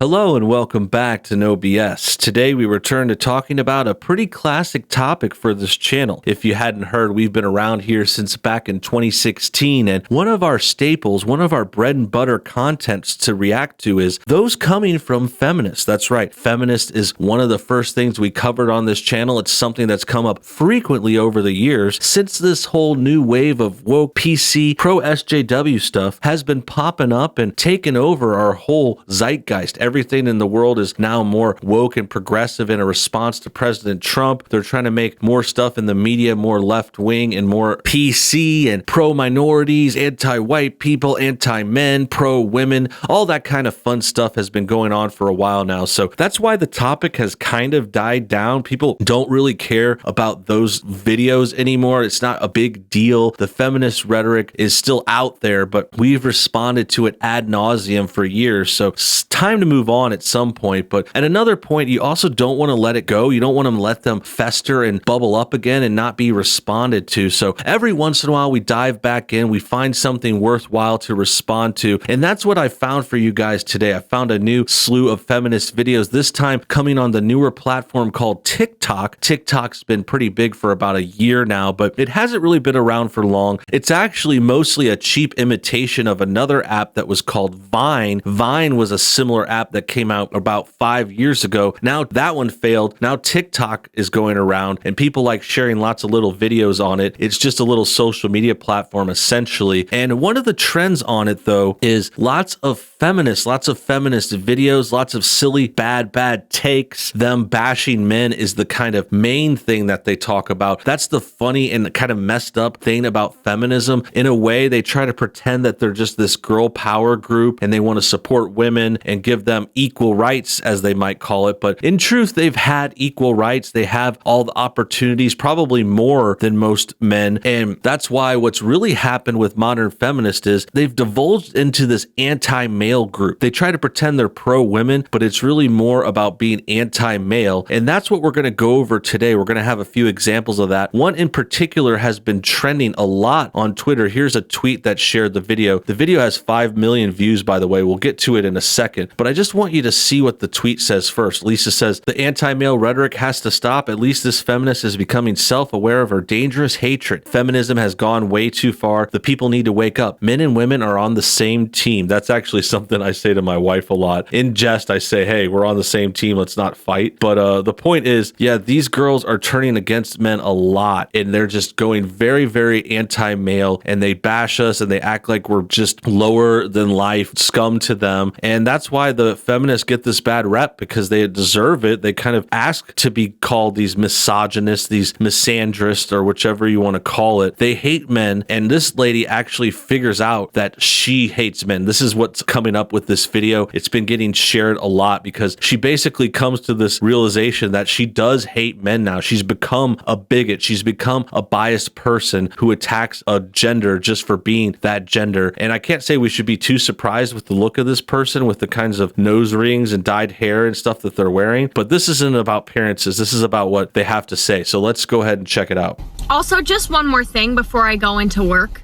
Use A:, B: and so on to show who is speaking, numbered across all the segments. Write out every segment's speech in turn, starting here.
A: Hello and welcome back to NoBS. Today we return to talking about a pretty classic topic for this channel. If you hadn't heard, we've been around here since back in 2016, and one of our staples, one of our bread and butter contents to react to is those coming from Feminist. That's right, Feminist is one of the first things we covered on this channel. It's something that's come up frequently over the years since this whole new wave of woke PC pro SJW stuff has been popping up and taken over our whole zeitgeist. Everything in the world is now more woke and progressive in a response to President Trump. They're trying to make more stuff in the media more left-wing and more PC and pro-minorities, anti-white people, anti-men, pro-women. All that kind of fun stuff has been going on for a while now. So that's why the topic has kind of died down. People don't really care about those videos anymore. It's not a big deal. The feminist rhetoric is still out there, but we've responded to it ad nauseum for years. So it's time to move on at some point. But at another point, you also don't want to let it go. You don't want to let them fester and bubble up again and not be responded to. So every once in a while, we dive back in, we find something worthwhile to respond to. And that's what I found for you guys today. I found a new slew of feminist videos, this time coming on the newer platform called TikTok. TikTok's been pretty big for about a year now, but it hasn't really been around for long. It's actually mostly a cheap imitation of another app that was called Vine. Vine was a similar app that came out about 5 years ago. Now that one failed. Now TikTok is going around and people like sharing lots of little videos on it. It's just a little social media platform essentially. And one of the trends on it though is lots of feminist videos, lots of silly, bad takes. Them bashing men is the kind of main thing that they talk about. That's the funny and kind of messed up thing about feminism. In a way, they try to pretend that they're just this girl power group and they want to support women and give them equal rights, as they might call it. But in truth, they've had equal rights. They have all the opportunities, probably more than most men. And that's why what's really happened with modern feminists is they've divulged into this anti-male group. They try to pretend they're pro-women, but it's really more about being anti-male. And that's what we're going to go over today. We're going to have a few examples of that. One in particular has been trending a lot on Twitter. Here's a tweet that shared the video. The video has 5 million views, by the way. We'll get to it in a second, but I just want you to see what the tweet says first. Lisa says, the anti-male rhetoric has to stop. At least this feminist is becoming self-aware of her dangerous hatred. Feminism has gone way too far. The people need to wake up. Men and women are on the same team. That's actually something I say to my wife a lot. In jest, I say, hey, we're on the same team. Let's not fight. But the point is, yeah, these girls are turning against men a lot, and they're just going very, very anti-male, and they bash us, and they act like we're just lower than life, scum to them. And that's why the feminists get this bad rep, because they deserve it. They kind of ask to be called these misogynists, these misandrists, or whichever you want to call it. They hate men, and this lady actually figures out that she hates men. This is what's coming up with this video. It's been getting shared a lot because she basically comes to this realization that she does hate men now. She's become a bigot. She's become a biased person who attacks a gender just for being that gender. And I can't say we should be too surprised with the look of this person, with the kinds of nose rings and dyed hair and stuff that they're wearing. But this isn't about appearances. This is about what they have to say. So let's go ahead and check it out.
B: Also, just one more thing before I go into work.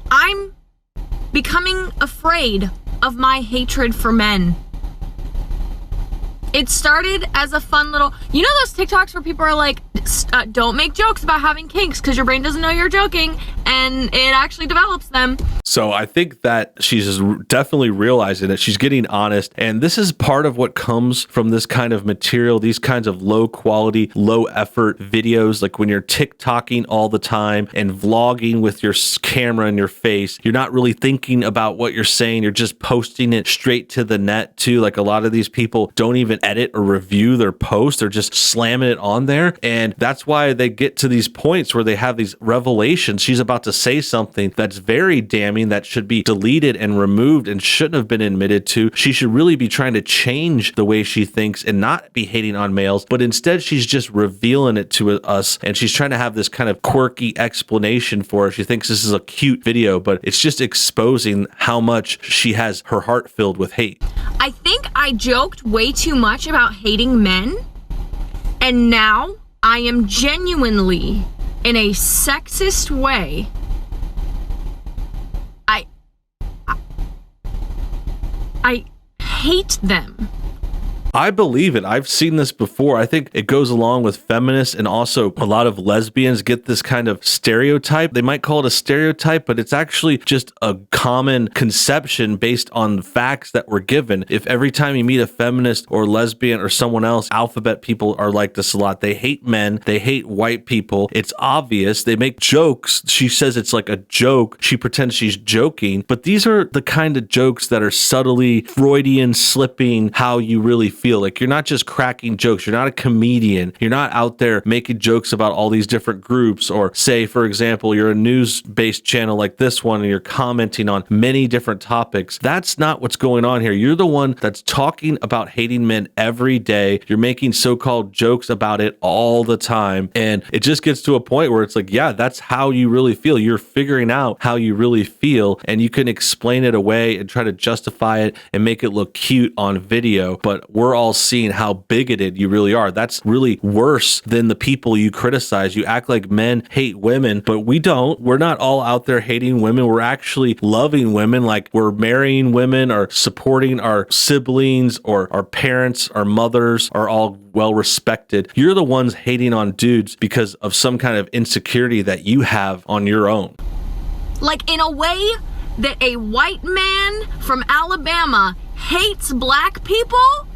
B: I'm becoming afraid of my hatred for men. It started as a fun little, you know those TikToks where people are like, don't make jokes about having kinks because your brain doesn't know you're joking, and it actually develops them.
A: So I think that she's definitely realizing that she's getting honest, and this is part of what comes from this kind of material, these kinds of low quality, low effort videos. Like when you're TikToking all the time and vlogging with your camera in your face, you're not really thinking about what you're saying. You're just posting it straight to the net too. Like a lot of these people don't even edit or review their post. They're just slamming it on there. And that's why they get to these points where they have these revelations. She's about to say something that's very damning, that should be deleted and removed and shouldn't have been admitted to. She should really be trying to change the way she thinks and not be hating on males, but instead she's just revealing it to us, and she's trying to have this kind of quirky explanation for it. She thinks this is a cute video, but it's just exposing how much she has her heart filled with hate.
B: I think I joked way too much about hating men, and now I am genuinely, in a sexist way, I hate them.
A: I believe it. I've seen this before. I think it goes along with feminists, and also a lot of lesbians get this kind of stereotype. They might call it a stereotype, but it's actually just a common conception based on facts that were given. If every time you meet a feminist or lesbian or someone else, alphabet people are like this a lot. They hate men. They hate white people. It's obvious. They make jokes. She says it's like a joke. She pretends she's joking, but these are the kind of jokes that are subtly Freudian slipping how you really feel. Like, you're not just cracking jokes. You're not a comedian. You're not out there making jokes about all these different groups, or say, for example, you're a news-based channel like this one and you're commenting on many different topics. That's not what's going on here. You're the one that's talking about hating men every day. You're making so-called jokes about it all the time. And it just gets to a point where it's like, yeah, that's how you really feel. You're figuring out how you really feel, and you can explain it away and try to justify it and make it look cute on video. But we're all seeing how bigoted you really are. That's really worse than the people you criticize. You act like men hate women, but we don't. We're not all out there hating women. We're actually loving women. Like, we're marrying women or supporting our siblings, or our parents, our mothers are all well respected. You're the ones hating on dudes because of some kind of insecurity that you have on your own.
B: Like, in a way that a white man from Alabama hates black people,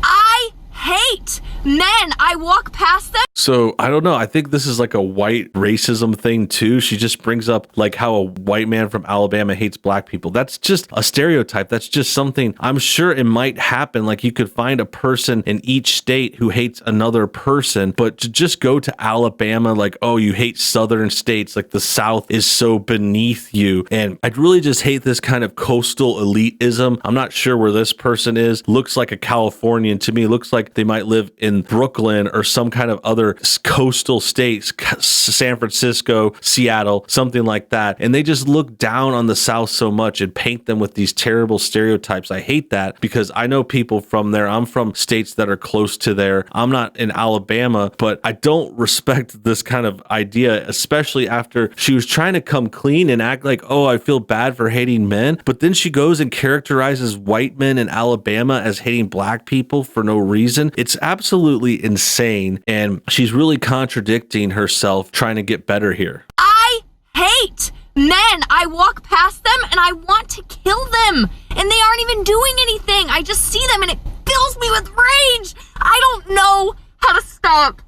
B: I hate men. I walk past them.
A: So I don't know. I think this is like a white racism thing too. She just brings up like how a white man from Alabama hates black people. That's just a stereotype. That's just something. I'm sure it might happen. Like, you could find a person in each state who hates another person, but to just go to Alabama, like, oh, you hate southern states, like the South is so beneath you. And I'd really just hate this kind of coastal elitism. I'm not sure where this person is. Looks like a Californian to me. Looks like they might live in Brooklyn or some kind of other coastal states, San Francisco, Seattle, something like that. And they just look down on the South so much and paint them with these terrible stereotypes. I hate that, because I know people from there. I'm from states that are close to there. I'm not in Alabama, but I don't respect this kind of idea, especially after she was trying to come clean and act like, oh, I feel bad for hating men. But then she goes and characterizes white men in Alabama as hating black people for no reason. It's absolutely insane. And she's really contradicting herself, trying to get better here.
B: I hate men. I walk past them and I want to kill them, and they aren't even doing anything. I just see them and it fills me with rage. I don't know how to stop.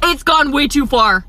B: It's gone way too far.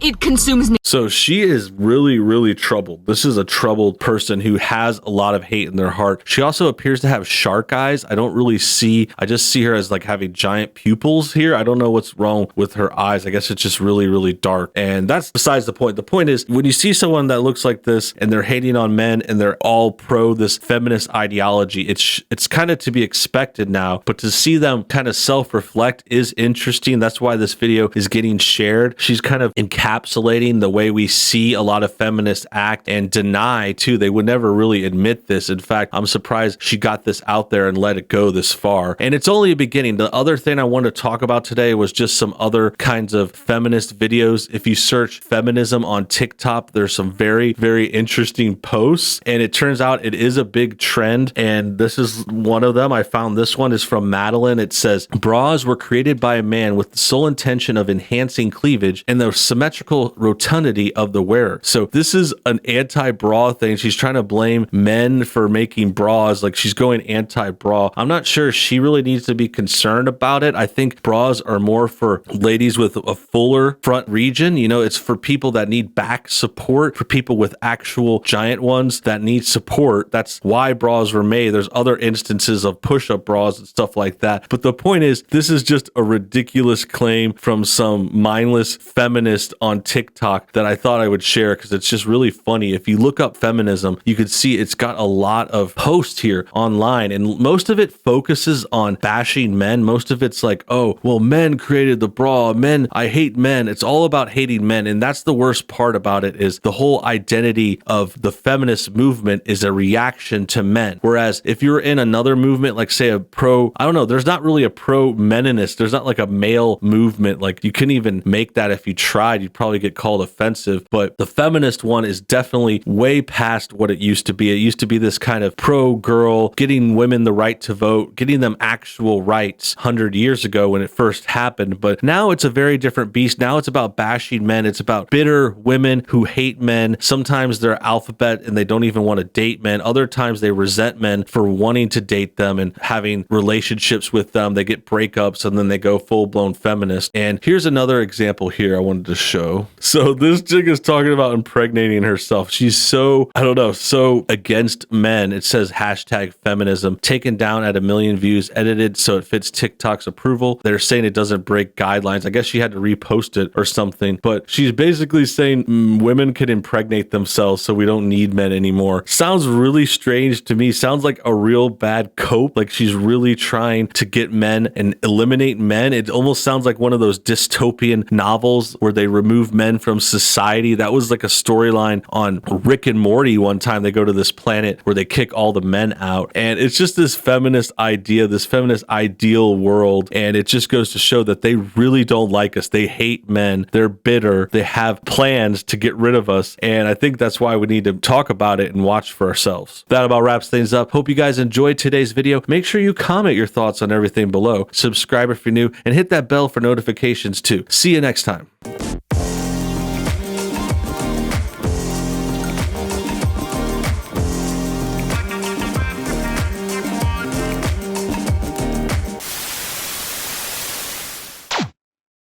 B: It consumes me.
A: So she is really, really troubled. This is a troubled person who has a lot of hate in their heart. She also appears to have shark eyes. I just see her as like having giant pupils here. I don't know what's wrong with her eyes. I guess it's just really, really dark. And that's besides the point. The point is, when you see someone that looks like this and they're hating on men and they're all pro this feminist ideology, it's kind of to be expected now. But to see them kind of self-reflect is interesting. That's why this video is getting shared. She's kind of encapsulating the way we see a lot of feminists act and deny too. They would never really admit this. In fact, I'm surprised she got this out there and let it go this far. And it's only a beginning. The other thing I wanted to talk about today was just some other kinds of feminist videos. If you search feminism on TikTok, there's some very, very interesting posts, and it turns out it is a big trend. And this is one of them. I found this one is from Madeline. It says, bras were created by a man with the sole intention of enhancing cleavage and the symmetrical rotundity of the wearer. So this is an anti-bra thing. She's trying to blame men for making bras. Like, she's going anti-bra. I'm not sure she really needs to be concerned about it. I think bras are more for ladies with a fuller front region. You know, it's for people that need back support, for people with actual giant ones that need support. That's why bras were made. There's other instances of push-up bras and stuff like that. But the point is, this is just a ridiculous claim from some mindless feminist on TikTok that I thought I would share because it's just really funny. If you look up feminism, you could see it's got a lot of posts here online, and most of it focuses on bashing men. Most of it's like, oh, well, men created the bra. Men, I hate men. It's all about hating men. And that's the worst part about it, is the whole identity of the feminist movement is a reaction to men. Whereas if you're in another movement, like say a pro, I don't know, there's not really a pro meninist. There's not like a male movement. Like, you couldn't even make that if you tried. side, you'd probably get called offensive. But the feminist one is definitely way past what it used to be. It used to be this kind of pro-girl, getting women the right to vote, getting them actual rights 100 years ago when it first happened. But now it's a very different beast. Now it's about bashing men. It's about bitter women who hate men. Sometimes they're alphabet and they don't even want to date men. Other times they resent men for wanting to date them and having relationships with them. They get breakups and then they go full-blown feminist. And here's another example here I wanted to show. So this chick is talking about impregnating herself. She's so, I don't know, so against men. It says hashtag feminism, taken down at 1 million views, edited so it fits TikTok's approval. They're saying it doesn't break guidelines. I guess she had to repost it or something, but she's basically saying women can impregnate themselves so we don't need men anymore. Sounds really strange to me. Sounds like a real bad cope. Like she's really trying to get men and eliminate men. It almost sounds like one of those dystopian novels where they remove men from society. That was like a storyline on Rick and Morty one time. They go to this planet where they kick all the men out. And it's just this feminist idea, this feminist ideal world. And it just goes to show that they really don't like us. They hate men. They're bitter. They have plans to get rid of us. And I think that's why we need to talk about it and watch for ourselves. That about wraps things up. Hope you guys enjoyed today's video. Make sure you comment your thoughts on everything below. Subscribe if you're new and hit that bell for notifications too. See you next time.